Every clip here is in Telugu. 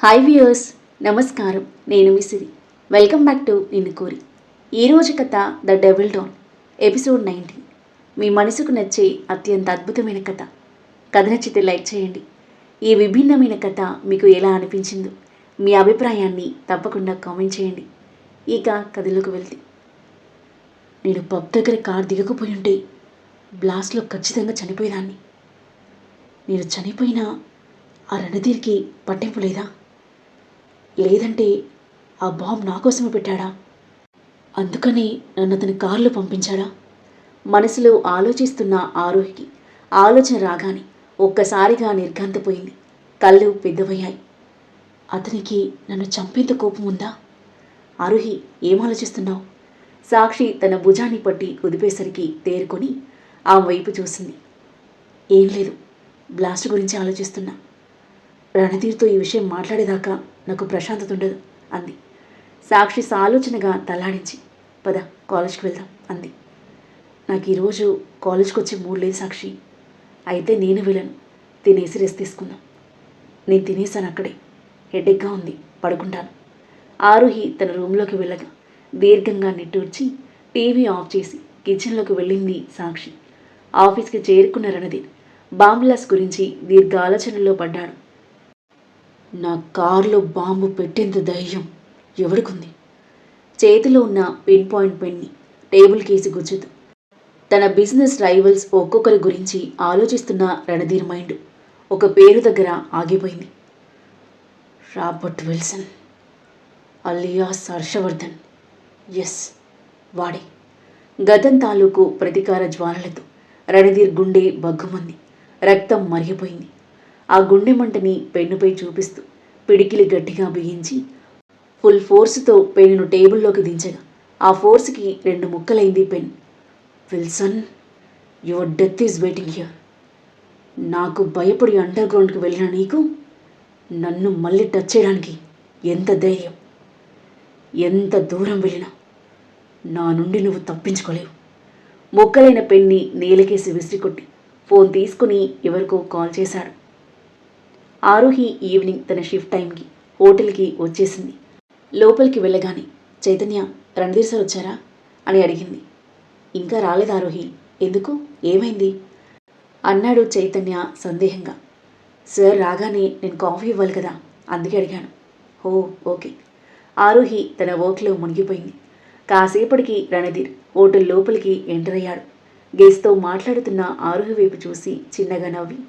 హాయ్ వ్యూయర్స్, నమస్కారం. నేను మీ సిరి. వెల్కమ్ బ్యాక్ టు నిన్ను కోరి. ఈరోజు కథ ద డెవిల్ డౌన్, ఎపిసోడ్ 19. మీ మనసుకు నచ్చే అత్యంత అద్భుతమైన కథ. కథ నచ్చితే లైక్ చేయండి. ఈ విభిన్నమైన కథ మీకు ఎలా అనిపించిందో మీ అభిప్రాయాన్ని తప్పకుండా కామెంట్ చేయండి. ఇక కథలోకి వెళ్తే, నేను పబ్ దగ్గర కార్ దిగకపోయి ఉంటే బ్లాస్ట్లో ఖచ్చితంగా చనిపోయేదాన్ని. నేను చనిపోయినా ఆ రణధీర్కి పట్టింపు లేదా? లేదంటే ఆ బాంబ్ నా కోసమే పెట్టాడా? అందుకని నన్ను అతని కారులో పంపించాడా? మనసులో ఆలోచిస్తున్న ఆరోహికి ఆలోచన రాగానే ఒక్కసారిగా నిర్ఘాంతపోయింది. కళ్ళు పెద్దవయ్యాయి. అతనికి నన్ను చంపేంత కోపం ఉందా? ఆరోహి, ఏం ఆలోచిస్తున్నావు? సాక్షి తన భుజాన్ని పట్టి కుదిపేసరికి తేరుకొని ఆ వైపు చూసింది. ఏం లేదు, బ్లాస్ట్ గురించి ఆలోచిస్తున్నా. రణధీర్తో ఈ విషయం మాట్లాడేదాకా నాకు ప్రశాంతత ఉండదు అంది. సాక్షి సాలోచనగా తలాడించి, పద కాలేజ్కి వెళ్దాం అంది. నాకు ఈరోజు కాలేజ్కి వచ్చే మూడు లేదు సాక్షి. అయితే నేను వెళ్ళను, తినేసి రెస్ట్ తీసుకుందాం. నేను తినేసాను అక్కడే, హెడేక్గా ఉంది, పడుకుంటాను. ఆరోహి తన రూమ్లోకి వెళ్ళగా దీర్ఘంగా నిట్టూర్చి టీవీ ఆఫ్ చేసి కిచెన్లోకి వెళ్ళింది సాక్షి. ఆఫీస్కి చేరుకున్న రణధీర్ బాంబ్లాస్ గురించి దీర్ఘ ఆలోచనలో పడ్డాడు. నా కారులో బాంబు పెట్టేంత ధైర్యం ఎవడికుంది? చేతిలో ఉన్న పిన్ పాయింట్ పెన్ని టేబుల్ కేసి గుచ్చుతూ తన బిజినెస్ రైవల్స్ ఒక్కొక్కరి గురించి ఆలోచిస్తున్న రణధీర్ మైండ్ ఒక పేరు దగ్గర ఆగిపోయింది. Robert Wilson alias Harshavardhan. Yes, వాడే. గతం తాలూకు ప్రతీకార జ్వాలలతో రణధీర్ గుండె బగ్గుమంది, రక్తం మరిగిపోయింది. ఆ గుండె మంటని పెన్నుపై చూపిస్తూ పిడికిలి గట్టిగా బిగించి ఫుల్ ఫోర్సుతో పెన్నును టేబుల్లోకి దించగా ఆ ఫోర్స్కి 2 ముక్కలైంది pen. Wilson, your death is waiting here. నాకు భయపడి అండర్ గ్రౌండ్కి వెళ్ళిన నీకు నన్ను మళ్ళీ టచ్ చేయడానికి ఎంత ధైర్యం? ఎంత దూరం వెళ్ళినా నా నుండి నువ్వు తప్పించుకోలేవు. ముక్కలైన పెన్ని నేలకేసి విసిరికొట్టి ఫోన్ తీసుకుని ఎవరికో కాల్ చేశాడు. ఆరోహి ఈవినింగ్ తన షిఫ్ట్ టైంకి హోటల్కి వచ్చేసింది. లోపలికి వెళ్ళగానే, చైతన్య, రణధీర్ సార్ వచ్చారా అని అడిగింది. ఇంకా రాలేదు ఆరోహి. ఎందుకు, ఏమైంది అన్నాడు చైతన్య సందేహంగా. సార్ రాగానే నేను కాఫీ ఇవ్వాలి కదా, అందుకే అడిగాను. ఓ ఓకే. ఆరోహి తన వర్క్లో మునిగిపోయింది. కాసేపటికి రణధీర్ హోటల్ లోపలికి ఎంటర్ అయ్యాడు. గెస్ట్తో మాట్లాడుతున్న ఆరోహి వైపు చూసి చిన్నగా నవ్వి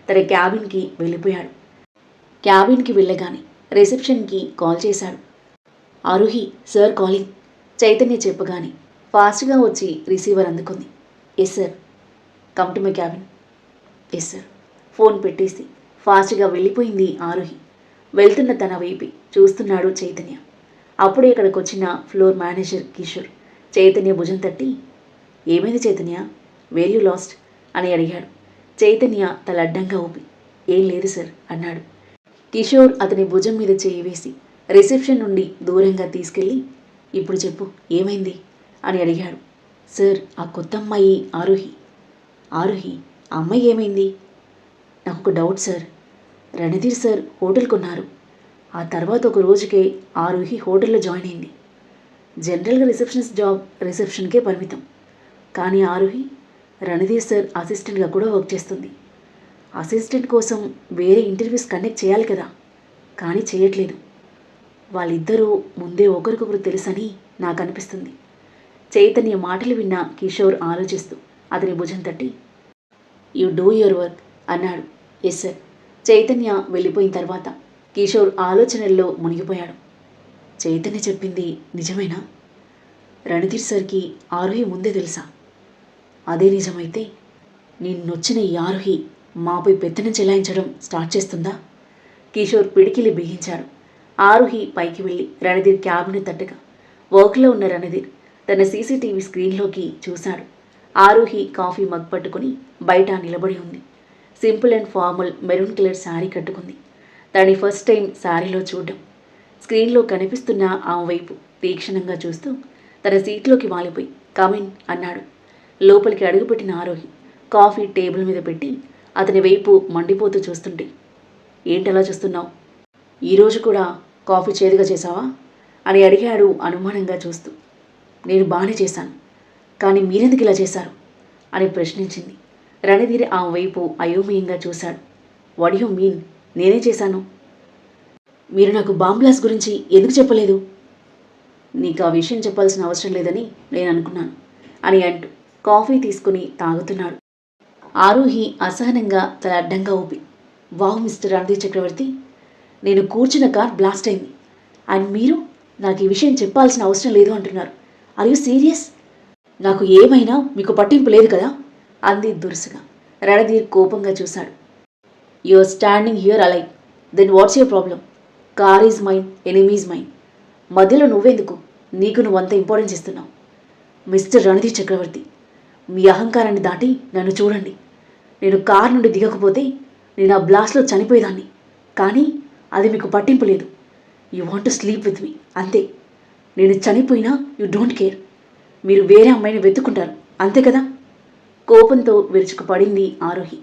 తన క్యాబిన్కి వెళ్ళిపోయాడు. క్యాబిన్కి వెళ్ళగానే రిసెప్షన్కి కాల్ చేశాడు. ఆరోహి, సార్ కాలింగ్, చైతన్య చెప్పగానే ఫాస్ట్గా వచ్చి రిసీవర్ అందుకుంది. Yes sir, come to my cabin. Yes sir. Phone పెట్టేసి ఫాస్ట్గా వెళ్ళిపోయింది ఆరోహి. వెళ్తున్న తన వైపు చూస్తున్నాడు చైతన్య. అప్పుడే ఇక్కడికి వచ్చిన ఫ్లోర్ మేనేజర్ కిషోర్ చైతన్య భుజం తట్టి, ఏమైంది చైతన్య, వేర్ యూ లాస్ట్ అని అడిగాడు. చైతన్య తల అడ్డంగా ఊపి, ఏం లేదు సార్ అన్నాడు. కిషోర్ అతని భుజం మీద చేయి వేసి రిసెప్షన్ నుండి దూరంగా తీసుకెళ్ళి, ఇప్పుడు చెప్పు, ఏమైంది అని అడిగాడు. సార్, ఆ కొత్త అమ్మాయి ఆరోహి. ఆరోహి, ఆ అమ్మాయి ఏమైంది? నాకు ఒక doubt sir. Ranadheer sir hotel కొన్నారు. ఆ తర్వాత ఒక రోజుకే ఆరోహి హోటల్లో జాయిన్ అయింది. జనరల్గా రిసెప్షనిస్ట్ జాబ్ రిసెప్షన్కే పరిమితం. కానీ ఆరోహి రణధీర్ సార్ అసిస్టెంట్గా కూడా వర్క్ చేస్తుంది. అసిస్టెంట్ కోసం వేరే ఇంటర్వ్యూస్ కండక్ట్ చేయాలి కదా, కానీ చేయట్లేదు. వాళ్ళిద్దరూ ముందే ఒకరికొకరు తెలుసని నాకు అనిపిస్తుంది. చైతన్య మాటలు విన్న కిషోర్ ఆలోచిస్తూ అతని భుజం తట్టి, యూ డూ యువర్ వర్క్ అన్నాడు. Yes sir. చైతన్య వెళ్ళిపోయిన తర్వాత కిషోర్ ఆలోచనల్లో మునిగిపోయాడు. చైతన్య చెప్పింది నిజమేనా? రణధీర్ సార్కి ఆరోహి ముందే తెలుసా? అదే నిజమైతే నిన్నొచ్చిన ఈ ఆరోహి మాపై పెత్తనం చెలాయించడం స్టార్ట్ చేస్తుందా? కిషోర్ పిడికిలి బిగించాడు. ఆరోహి పైకి వెళ్ళి రణధీర్ క్యాబిన్ తట్టగా వర్క్లో ఉన్న రణధీర్ తన సీసీటీవీ స్క్రీన్లోకి చూశాడు. ఆరోహి కాఫీ మగ్ పట్టుకుని బయట నిలబడి ఉంది. Simple and formal maroon colour sari కట్టుకుంది. తనని ఫస్ట్ టైం శారీలో చూడడం. స్క్రీన్లో కనిపిస్తున్న ఆమె వైపు తీక్షణంగా చూస్తూ తన సీట్లోకి వాలిపోయి కమిన్ అన్నాడు. లోపలికి అడుగుపెట్టిన ఆరోహి కాఫీ టేబుల్ మీద పెట్టి అతని వైపు మండిపోతూ చూస్తుంటే, ఏంటలా చూస్తున్నావు? ఈరోజు కూడా కాఫీ చేదుగా చేశావా అని అడిగాడు అనుమానంగా చూస్తూ. నేను బాగానే చేశాను, కానీ మీరెందుకు ఇలా చేశారు అని ప్రశ్నించింది. రణధీర్ ఆమె వైపు అయోమయంగా చూశాడు. What you mean? నేనే చేశాను. మీరు నాకు బాంబ్ బ్లాస్ట్ గురించి ఎందుకు చెప్పలేదు? నీకు ఆ విషయం చెప్పాల్సిన అవసరం లేదని నేను అనుకున్నాను అని అంటూ కాఫీ తీసుకుని తాగుతున్నాడు. ఆరోహి అసహనంగా తల అడ్డంగా ఊపి, వావ్ మిస్టర్ రణధీర్ చక్రవర్తి, నేను కూర్చున్న కార్ బ్లాస్ట్ అయింది అండ్ మీరు నాకు ఈ విషయం చెప్పాల్సిన అవసరం లేదు అంటున్నారు. Are you serious? నాకు ఏమైనా మీకు పట్టింపు లేదు కదా అంది దురుసుగా. రణధీర్ కోపంగా చూశాడు. You are standing here alive, then what's your problem? Car is mine, enemy is mine. మధ్యలో నువ్వెందుకు? నీకు నువ్వు అంత ఇంపార్టెన్స్ ఇస్తున్నావు. మిస్టర్ రణధీర్ చక్రవర్తి, మీ అహంకారాన్ని దాటి నన్ను చూడండి. నేను కార్ నుండి దిగకపోతే నేను ఆ బ్లాస్ట్లో చనిపోయేదాన్ని, కానీ అది మీకు పట్టింపు లేదు. You want to sleep with me, అంతే. నేను చనిపోయినా యూ డోంట్ కేర్. మీరు వేరే అమ్మాయిని వెతుక్కుంటారు, అంతే కదా? కోపంతో విరుచుకుపడింది ఆరోహి.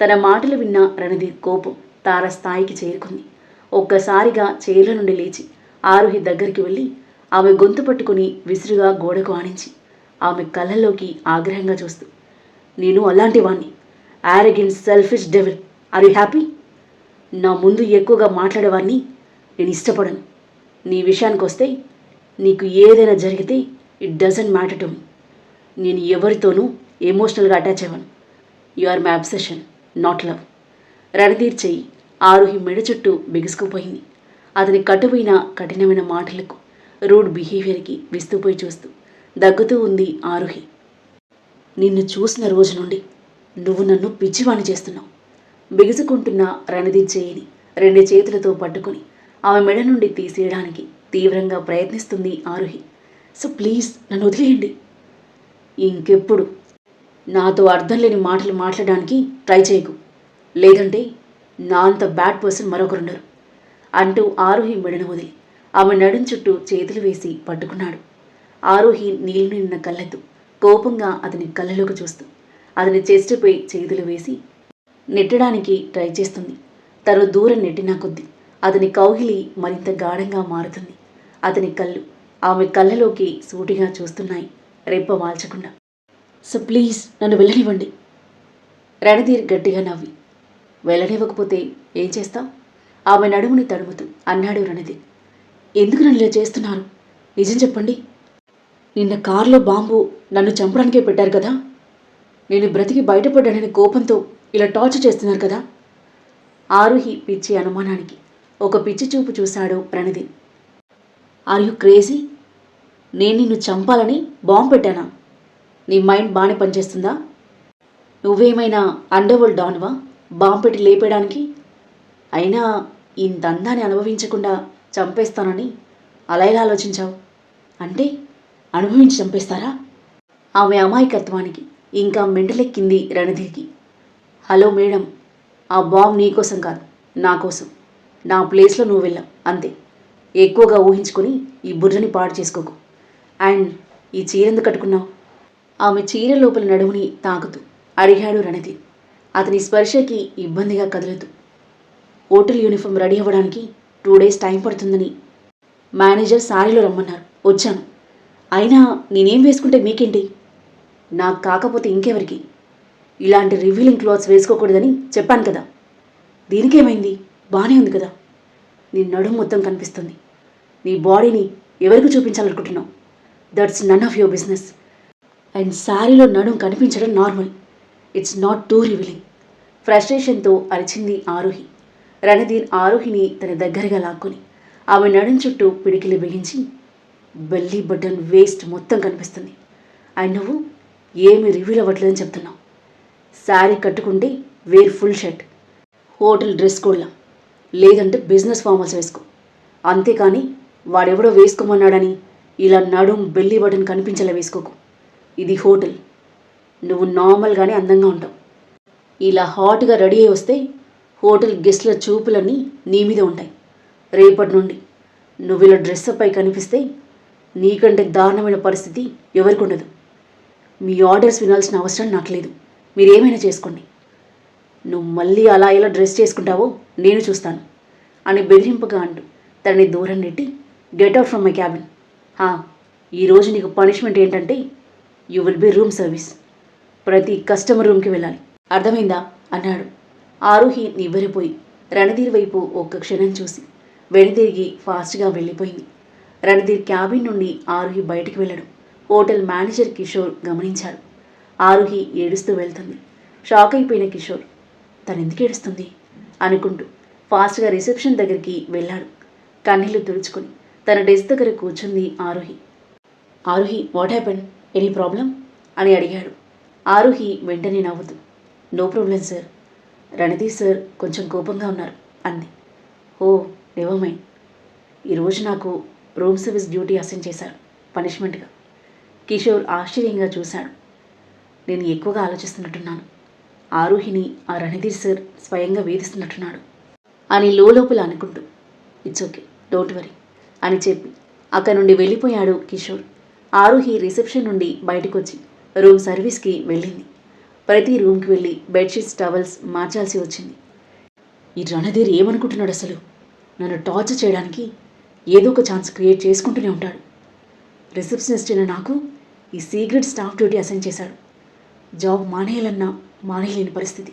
తన మాటలు విన్న రణధీర్ కోపం తారస్థాయికి చేరుకుంది. ఒక్కసారిగా చైర్ల నుండి లేచి ఆరోహి దగ్గరికి వెళ్ళి ఆమె గొంతు పట్టుకుని విసురుగా గోడకు ఆనించి ఆమె కళ్ళల్లోకి ఆగ్రహంగా చూస్తూ, నేను అలాంటి వాణ్ణి, arrogant selfish devil. Are you happy? నా ముందు ఎక్కువగా మాట్లాడేవాడిని నేను ఇష్టపడను. నీ విషయానికి వస్తే నీకు ఏదైనా జరిగితే it doesn't matter to me. నేను ఎవరితోనూ ఎమోషనల్గా అటాచ్ అవ్వను. You are my obsession, not love. Ranadheer చెయ్యి ఆరోహి మెడ చుట్టూ బిగుసుకుపోయింది. అతని కటువైన కఠినమైన మాటలకు, రూడ్ బిహేవియర్కి విస్తుపోయి చూస్తూ దగ్గుతూ ఉంది ఆరోహి. నిన్ను చూసిన రోజు నుండి నువ్వు నన్ను పిచ్చివాణి చేస్తున్నావు. బిగుసుకుంటున్న రణధీర్ చేయిని 2 చేతులతో పట్టుకుని ఆమె మెడ నుండి తీసేయడానికి తీవ్రంగా ప్రయత్నిస్తుంది ఆరోహి. సో ప్లీజ్ నన్ను వదిలేయండి. ఇంకెప్పుడు నాతో అర్థం లేని మాటలు మాట్లాడడానికి ట్రై చేయకు, లేదంటే నా అంత బ్యాడ్ పర్సన్ మరొకరుండరు అంటూ ఆరోహి మెడను వదిలి ఆమె నడుం చుట్టూ చేతులు వేసి పట్టుకున్నాడు. ఆరోహి నీళ్లు నిన్న కళ్ళెత్తు కోపంగా అతని కళ్ళలోకి చూస్తూ అతని చెస్టుపై చేతులు వేసి నెట్టడానికి ట్రై చేస్తుంది. తను దూరం నెట్టినా కొద్దీ అతని కౌగిలి మరింత గాఢంగా మారుతుంది. అతని కళ్ళు ఆమె కళ్ళలోకి సూటిగా చూస్తున్నాయి, రెప్ప వాల్చకుండా. సో ప్లీజ్ నన్ను వెళ్ళనివ్వండి. రణధీర్ గట్టిగా నవ్వి, వెళ్ళనివ్వకపోతే ఏం చేస్తావు? ఆమె నడుముని తడుముతూ అన్నాడు రణధీర్. ఎందుకు నన్ను ఇలా చేస్తున్నారు? నిజం చెప్పండి. నిన్న కారులో బాంబు నన్ను చంపడానికే పెట్టారు కదా. నేను బ్రతికి బయటపడ్డానని కోపంతో ఇలా టార్చర్ చేస్తున్నారు కదా. ఆరుహి పిచ్చి అనుమానానికి ఒక పిచ్చి చూపు చూశాడు రణధీర్. Are you crazy? నేను నిన్ను చంపాలని బాంబు పెట్టానా? నీ మైండ్ బాగానే పనిచేస్తుందా? నువ్వేమైనా అండర్వరల్డ్ డాన్వా బాంబు పెట్టి లేపేయడానికి? అయినా ఇంత అందాన్ని అనుభవించకుండా చంపేస్తానని అలా ఎలా ఆలోచించావు? అంటే అనుభవించి చంపేస్తారా? ఆమె అమాయకత్వానికి ఇంకా మెంటలెక్కింది రణధీర్కి. హలో మేడం, ఆ బాంబు నీకోసం కాదు, నా కోసం. నా ప్లేస్లో నువ్వు వెళ్ళావు, అంతే. ఎక్కువగా ఊహించుకొని ఈ బుర్రని పాడు చేసుకోకు. అండ్ ఈ చీర ఎందుకు కట్టుకున్నావు? ఆమె చీర లోపల నడుముని తాకుతూ అడిగాడు రణధీర్. అతని స్పర్శకి ఇబ్బందిగా కదులుతూ, హోటల్ యూనిఫామ్ రెడీ అవ్వడానికి 2 days టైం పడుతుందని మేనేజర్ సారీలో రమ్మన్నారు, వచ్చాను. అయినా నేనేం వేసుకుంటే మీకేంటి? నాకు కాకపోతే ఇంకెవరికి? ఇలాంటి రివీలింగ్ క్లాత్స్ వేసుకోకూడదని చెప్పాను కదా. దీనికేమైంది? బాగానే ఉంది కదా. నీ నడుము మొత్తం కనిపిస్తుంది. నీ బాడీని ఎవరికి చూపించాలనుకుంటున్నావు? That's none of your business. And శారీలో నడుము కనిపించడం normal, it's not too revealing. ఫ్రస్ట్రేషన్తో అరిచింది ఆరోహి. రణధీర్ ఆరోహిని తన దగ్గరగా లాక్కొని ఆమె నడుం చుట్టూ పిడికిలి బిగించి, బెల్లీ బటన్ వేస్ట్ మొత్తం కనిపిస్తుంది. అండ్ నువ్వు ఏమి రివీల్ అవ్వట్లేదని చెప్తున్నావు. శారీ కట్టుకుంటే wear full shirt, hotel dress కోడ్లా, లేదంటే బిజినెస్ ఫార్మల్స్ వేసుకో. అంతేకాని వాడెవడో వేసుకోమన్నాడని ఇలా నడుం బెల్లీ బటన్ కనిపించేలా వేసుకోకు. ఇది హోటల్. నువ్వు నార్మల్గానే అందంగా ఉంటావు. ఇలా హాట్గా రెడీ అయి వస్తే హోటల్ గెస్ట్ల చూపులన్నీ నీ మీద ఉంటాయి. రేపటి నుండి నువ్వు ఇలా డ్రెస్అప్ అయి కనిపిస్తే నీకంటే దారుణమైన పరిస్థితి ఎవరికి ఉండదు. మీ ఆర్డర్స్ వినాల్సిన అవసరం నాకు లేదు. మీరేమైనా చేసుకోండి. నువ్వు మళ్ళీ అలా ఎలా డ్రెస్ చేసుకుంటావో నేను చూస్తాను అని బెదిరింపుగా అంటూ తనని దూరం నెట్టి get out from my cabin. ఈరోజు నీకు పనిష్మెంట్ ఏంటంటే you will be room service. ప్రతి కస్టమర్ రూమ్కి వెళ్ళాలి, అర్థమైందా అన్నాడు. ఆరుహి నివ్వెరపోయి రణధీర్ వైపు ఒక్క క్షణం చూసి వెనుతిరిగి ఫాస్ట్గా వెళ్ళిపోయింది. రణధీర్ క్యాబిన్ నుండి ఆరుహి బయటికి వెళ్ళడం హోటల్ మేనేజర్ కిషోర్ గమనించాడు. ఆరుహి ఏడుస్తూ వెళ్తుంది. షాక్ అయిపోయిన కిషోర్ తనెందుకు ఏడుస్తుంది అనుకుంటూ ఫాస్ట్గా రిసెప్షన్ దగ్గరికి వెళ్ళాడు. కన్నీళ్లు తుడుచుకొని తన డెస్క్ దగ్గర కూర్చుంది Aruhi. Aruhi, what happen, any problem అని అడిగాడు. ఆరుహి వెంటనే నవ్వుతూ no problem sir, Ranadheer sir కొంచెం కోపంగా ఉన్నారు అంది. Oh never mind. ఈరోజు నాకు రూమ్ సర్వీస్ డ్యూటీ అసైన్ చేశారు పనిష్మెంట్గా. కిషోర్ ఆశ్చర్యంగా చూశాడు. నేను ఎక్కువగా ఆలోచిస్తున్నట్టున్నాను. ఆరుహిని ఆ రణధీర్ సార్ స్వయంగా వేధిస్తున్నట్టున్నాడు అని లోపల అనుకుంటూ ఇట్స్ ఓకే, డోంట్ వరీ అని చెప్పి అక్కడి నుండి వెళ్ళిపోయాడు కిషోర్. ఆరుహి రిసెప్షన్ నుండి బయటకు వచ్చి రూమ్ సర్వీస్కి వెళ్ళింది. ప్రతి రూమ్కి వెళ్ళి బెడ్షీట్స్, టవల్స్ మార్చాల్సి వచ్చింది. ఈ రణధీర్ ఏమనుకుంటున్నాడు అసలు? నన్ను టార్చర్ చేయడానికి ఏదో ఒక ఛాన్స్ క్రియేట్ చేసుకుంటూనే ఉంటాడు. రిసెప్షనిస్ట్ అయిన నాకు ఈ సీక్రెట్ స్టాఫ్ డ్యూటీ అసైన్ చేశాడు. జాబ్ మానేయాలన్నా మానేయలేని పరిస్థితి.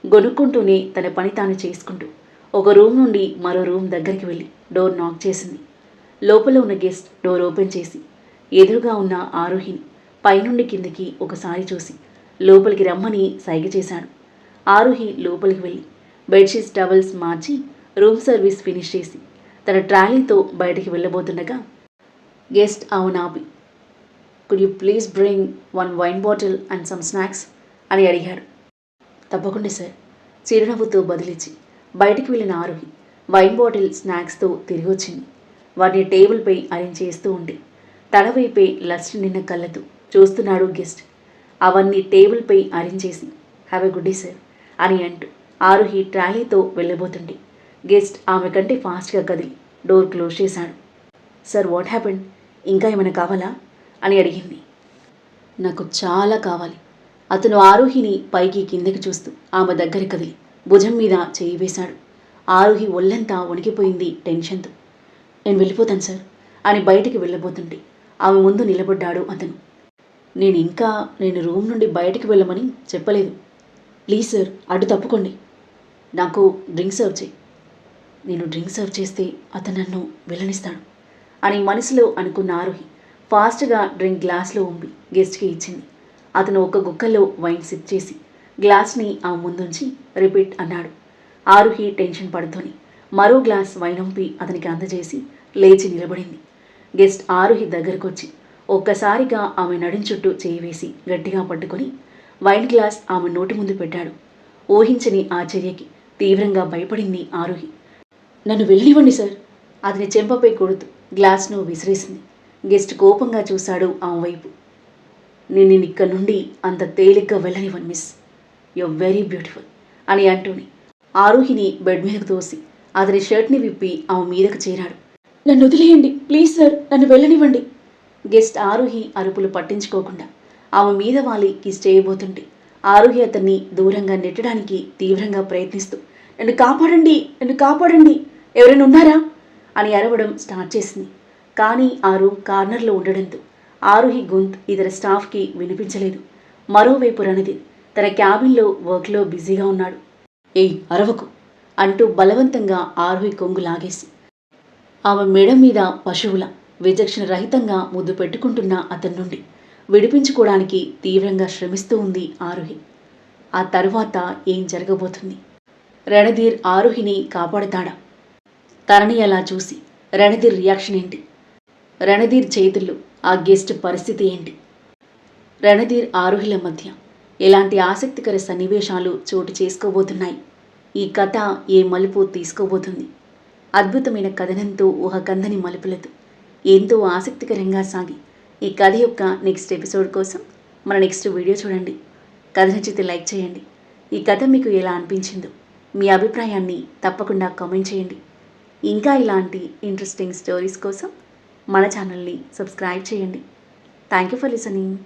గొనుక్కుంటూనే తన పని తాను చేసుకుంటూ ఒక రూమ్ నుండి మరో రూమ్ దగ్గరికి వెళ్ళి డోర్ నాక్ చేసింది. లోపల ఉన్న గెస్ట్ డోర్ ఓపెన్ చేసి ఎదురుగా ఉన్న ఆరుహిని పైనుండి కిందికి ఒకసారి చూసి లోపలికి రమ్మని సైగ చేశాడు. ఆరుహి లోపలికి వెళ్ళి బెడ్షీట్స్, టవల్స్ మార్చి రూమ్ సర్వీస్ ఫినిష్ చేసి తన ట్రాలీతో బయటికి వెళ్ళబోతుండగా గెస్ట్ ఆమెనాపి could you please bring 1 wine bottle and some snacks అని అడిగాడు. తప్పకుండా సార్, చిరునవ్వుతో బదిలిచ్చి బయటికి వెళ్ళిన ఆరుహి వైన్ బాటిల్, స్నాక్స్తో తిరిగి వచ్చింది. వాటిని టేబుల్పై అరేంజ్ చేస్తూ ఉండి తన వైపే లస్ట్ నిన్న కళ్ళతో చూస్తున్నాడు గెస్ట్. అవన్నీ టేబుల్పై అరేంజ్ చేసి have a good day sir అని అంటూ ఆరుహి ట్రాలీతో వెళ్ళబోతుండే గెస్ట్ ఆమె కంటే ఫాస్ట్గా కదిలి డోర్ క్లోజ్ చేశాడు. సార్, వాట్ హ్యాపెండ్, ఇంకా ఏమైనా కావాలా అని అడిగింది. నాకు చాలా కావాలి. అతను ఆరుహిని పైకి కిందకి చూస్తూ ఆమె దగ్గర కదిలి భుజం మీద చేయి వేశాడు. ఆరుహి ఒళ్ళంతా వణికిపోయింది టెన్షన్తో. నేను వెళ్ళిపోతాను సార్ అని బయటికి వెళ్ళబోతుంటే ఆమె ముందు నిలబడ్డాడు అతను. నేను రూమ్ నుండి బయటికి వెళ్ళమని చెప్పలేదు. ప్లీజ్ సార్, అడ్డు తప్పుకోండి. నాకు డ్రింక్ సర్వ్ చేయి. నేను డ్రింక్ సర్వ్ చేస్తే అతను నన్ను వెళ్ళనిస్తాడు అని మనసులో అనుకున్న ఆరుహి ఫాస్ట్గా డ్రింక్ గ్లాస్లో ఉంపి గెస్ట్కి ఇచ్చింది. అతను ఒక గుక్కలో వైన్ సిప్ చేసి గ్లాస్ని ఆ ముందుంచి రిపీట్ అన్నాడు. ఆరుహి టెన్షన్ పడుతూని మరో గ్లాస్ వైన్ ఉంపి అతనికి అందజేసి లేచి నిలబడింది. గెస్ట్ ఆరుహి దగ్గరకు వచ్చి ఒక్కసారిగా ఆమె నడుం చుట్టూ చేయి వేసి గట్టిగా పట్టుకొని వైన్ గ్లాస్ ఆమె నోటి ముందు పెట్టాడు. ఊహించని ఆ చర్యకి తీవ్రంగా భయపడింది ఆరుహి. నన్ను వెళ్ళనివ్వండి సార్, అతని చెంపపై కొడుతూ గ్లాస్ను విసిరేసింది. గెస్ట్ కోపంగా చూశాడు ఆమె వైపు. నేను ఇక్కడి నుండి అంత తేలిగ్గా వెళ్ళనివ్వను miss, you are very beautiful అని అంటూని ఆరుహిని బెడ్ మీదకు తోసి అతని షర్ట్ని విప్పి ఆమె మీదకు చేరాడు. నన్ను వదిలేయండి ప్లీజ్ సార్, నన్ను వెళ్ళనివ్వండి. గెస్ట్ ఆరుహి అరుపులు పట్టించుకోకుండా ఆమె మీద వాలి కిస్ చేయబోతుంటే ఆరుహి అతన్ని దూరంగా నెట్టడానికి తీవ్రంగా ప్రయత్నిస్తూ నన్ను కాపాడండి, నన్ను కాపాడండి, ఎవరైనా ఉన్నారా అని అరవడం స్టార్ట్ చేసింది. కానీ ఆ రూమ్ కార్నర్లో ఉండడంతో ఆరుహి గొంతు ఇతర స్టాఫ్కి వినిపించలేదు. మరోవైపు రణధీర్ తన క్యాబిన్లో వర్క్లో బిజీగా ఉన్నాడు. ఏయ్ అరవకు అంటూ బలవంతంగా ఆరుహి కొంగు లాగేసి ఆమె మెడ మీద పశువుల విచక్షణ రహితంగా ముద్దు పెట్టుకుంటున్న అతని నుండి విడిపించుకోవడానికి తీవ్రంగా శ్రమిస్తూ ఉంది ఆరుహి. ఆ తరువాత ఏం జరగబోతుంది? రణధీర్ ఆరుహిని కాపాడుతాడా? తనని అలా చూసి రణధీర్ రియాక్షన్ ఏంటి? రణధీర్ చేతుల్లో ఆ గెస్ట్ పరిస్థితి ఏంటి? రణధీర్ ఆరుహిల మధ్య ఎలాంటి ఆసక్తికర సన్నివేశాలు చోటు చేసుకోబోతున్నాయి? ఈ కథ ఏ మలుపు తీసుకోబోతుంది? అద్భుతమైన కథనంతో ఊహకందని మలుపులతో ఎంతో ఆసక్తికరంగా సాగి ఈ కథ యొక్క నెక్స్ట్ ఎపిసోడ్ కోసం మన నెక్స్ట్ వీడియో చూడండి. కథ నచ్చితే లైక్ చేయండి. ఈ కథ మీకు ఎలా అనిపించిందో మీ అభిప్రాయాన్ని తప్పకుండా కామెంట్ చేయండి. ఇంకా ఇలాంటి ఇంట్రెస్టింగ్ స్టోరీస్ కోసం మన ఛానల్ని సబ్స్క్రైబ్ చేయండి. Thank you for listening.